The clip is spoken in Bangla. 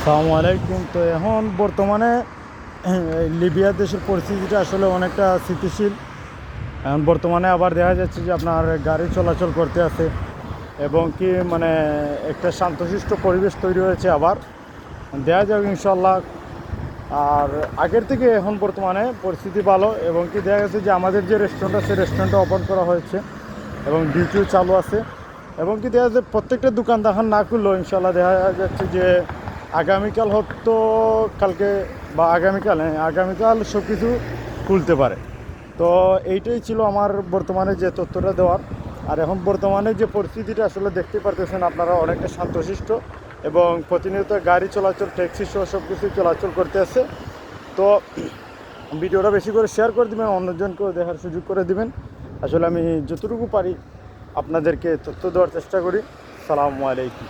আসসালামু আলাইকুম। তো এখন বর্তমানে লিবিয়া দেশের পরিস্থিতিটা আসলে অনেকটা স্থিতিশীল। এখন বর্তমানে আবার দেখা যাচ্ছে যে আপনার গাড়ি চলাচল করতে আছে এবং কি মানে একটা শান্তশিষ্ট পরিবেশ তৈরি হয়েছে আবার দেখা যাক ইনশাল্লাহ। আর আগের থেকে এখন বর্তমানে পরিস্থিতি ভালো এবং কি দেখা গেছে যে আমাদের যে রেস্টুরেন্ট আছে রেস্টুরেন্টটা ওপেন করা হয়েছে এবং ডিউটিও চালু আছে এবং কি দেখা যাচ্ছে প্রত্যেকটা দোকান দেখান না করলেও ইনশাল্লাহ দেখা যাচ্ছে যে আগামীকাল হয়তো কালকে বা আগামীকাল সব কিছু খুলতে পারে। তো এইটাই ছিল আমার বর্তমানে যে তথ্যটা দেওয়ার। আর এখন বর্তমানে যে পরিস্থিতিটা আসলে দেখতে পারতেছেন আপনারা, অনেকটা শান্তশিষ্ট এবং প্রতিনিয়ত গাড়ি চলাচল, ট্যাক্সি সহ সব কিছু চলাচল করতে আছে। তো ভিডিওটা বেশি করে শেয়ার করে দেবেন, অন্যজনকেও দেখার সুযোগ করে দিবেন। আসলে আমি যতটুকু পারি আপনাদেরকে তথ্য দেওয়ার চেষ্টা করি। সালামু আলাইকুম।